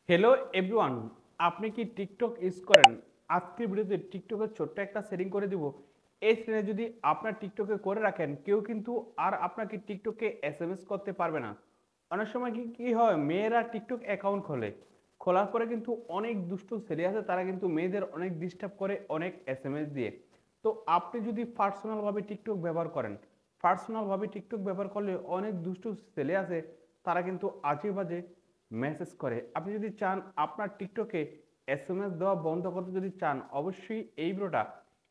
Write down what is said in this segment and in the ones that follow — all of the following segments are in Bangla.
হ্যালো এভরিওয়ান, আপনি কি টিকটক ইউজ করেন? আজকের ভিডিওতে টিকটকের ছোট্ট একটা সেটিং করে দিব। এই সেটিংটা যদি আপনার টিকটকে করে রাখেন, কেউ কিন্তু আর আপনাকে টিকটকে এসএমএস করতে পারবে না। অনেক সময় কি হয়, মেয়েরা টিকটক অ্যাকাউন্ট খোলে, খোলার পরে কিন্তু অনেক দুষ্টু ছেলে আছে, তারা কিন্তু মেয়েদের অনেক ডিস্টার্ব করে অনেক এসএমএস দিয়ে। তো আপনি যদি পার্সোনালভাবে টিকটক ব্যবহার করেন, পার্সোনালভাবে টিকটক ব্যবহার করলে অনেক দুষ্টু ছেলে আছে, তারা কিন্তু আজে বাজে মেসেজ করে। আপনি যদি চান আপনার টিকটকে এসএমএস দেওয়া বন্ধ করতে যদি চান, অবশ্যই এই ভিডিওটা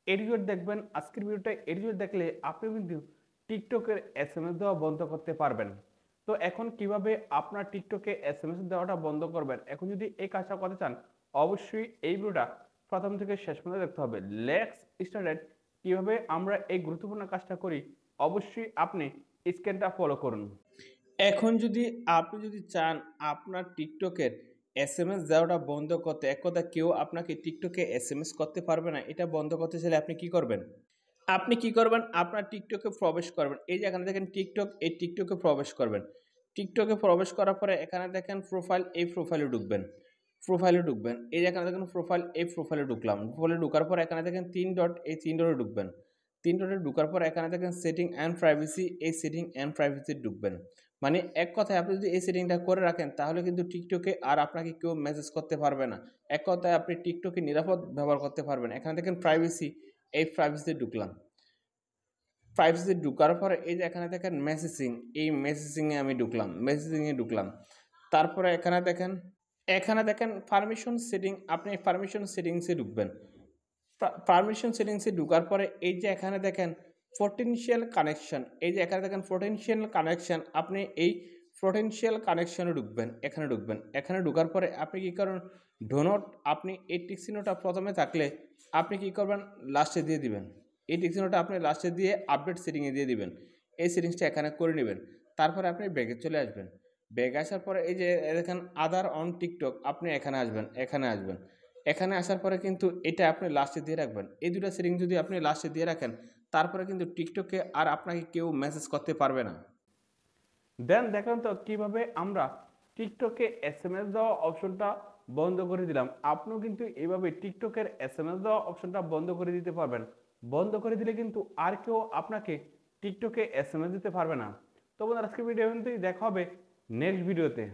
এডিট দেখবেন। আজকের ভিডিওটা এডিট দেখলে আপনি কিন্তু টিকটকের এসএমএস দেওয়া বন্ধ করতে পারবেন। তো এখন কিভাবে আপনার টিকটকে এসএমএস দেওয়াটা বন্ধ করবেন, এখন যদি এই কাজটা করতে চান, অবশ্যই এই ভিডিওটা প্রথম থেকে শেষ পর্যন্ত দেখতে হবে। Let's started. কিভাবে আমরা এই গুরুত্বপূর্ণ কাজটা করি, অবশ্যই আপনি স্ক্রিনটা ফলো করুন। এখন যদি আপনি যদি চান আপনার টিকটকের এসএমএস দেওয়াটা বন্ধ করতে, এক কথা কেউ আপনাকে টিকটকে এসএমএস করতে পারবে না, এটা বন্ধ করতে চাইলে আপনি কি করবেন? আপনি কি করবেন? আপনার টিকটকে প্রবেশ করবেন। এই যে এখানে দেখেন টিকটক, এই টিকটকে প্রবেশ করবেন। টিকটকে প্রবেশ করার পরে এখানে দেখেন প্রোফাইল, এই প্রোফাইলে ঢুকবেন। প্রোফাইলে ঢুকবেন। এই যে এখানে দেখেন প্রোফাইল, এই প্রোফাইলে ঢুকলাম। প্রোফাইলে ঢোকার পর এখানে দেখেন ৩ ডট, এই ৩ ডটে ঢুকবেন। ৩ ডটে ঢোকার পর এখানে দেখেন সেটিং অ্যান্ড প্রাইভেসি, এই সেটিং অ্যান্ড প্রাইভেসি ঢুকবেন। মানে এক কথায় আপনি যদি এই সেটিংটা করে রাখেন, তাহলে কিন্তু টিকটকে আর আপনাকে কেউ মেসেজ করতে পারবে না। এক কথায় আপনি টিকটকে নিরাপদ ব্যবহার করতে পারবেন। এখানে দেখেন প্রাইভেসি, এই প্রাইভেসিতে ঢুকলাম। প্রাইভেসিতে ঢোকার পরে এই যে এখানে দেখেন মেসেজিং, এই মেসেজিংয়ে আমি ঢুকলাম, মেসেজিংয়ে ঢুকলাম। তারপরে এখানে দেখেন পারমিশন সেটিং, আপনি পারমিশন সেটিংসে ঢুকবেন। পারমিশন সেটিংসে ঢোকার পরে এই যে এখানে দেখেন পটেনশিয়াল কানেকশন, এই যে এখানে দেখেন পটেনশিয়াল কানেকশন, আপনি এই পটেনশিয়াল কানেকশনে ঢুকবেন। এখানে ঢুকবেন। এখানে ঢোকার পরে আপনি কি করেন, ডোনট, আপনি এই টিক চিহ্নটা প্রথমে থাকলে আপনি কি করবেন, লাস্টে দিয়ে দিবেন। এই টিক চিহ্নটা আপনি লাস্টে দিয়ে আপডেট সেটিংয়ে দিয়ে দিবেন। এই সেটিংসটা এখানে করে নেবেন। তারপরে আপনি ব্যাগে চলে আসবেন। ব্যাগে আসার পরে এই যে দেখেন আদার অন টিকটক, আপনি এখানে আসবেন, এখানে আসবেন। এখানে আসার পরে কিন্তু এটা আপনি লাস্টে দিয়ে রাখবেন। এই দুটো সেটিং যদি আপনি লাস্টে দিয়ে রাখেন, তারপরে কিন্তু টিকটকে আর আপনাকে কেউ মেসেজ করতে পারবে না। দেন দেখেন তো কিভাবে আমরা টিকটকে এসএমএস দেওয়া অপশনটা বন্ধ করে দিলাম। আপনিও কিন্তু এইভাবে টিকটকের এসএমএস দেওয়া অপশনটা বন্ধ করে দিতে পারবেন। বন্ধ করে দিলে কিন্তু আর কেউ আপনাকে টিকটকে এসএমএস দিতে পারবে না। তো বন্ধুরা, আজকের ভিডিও কিন্তু দেখা হবে নেক্সট ভিডিওতে।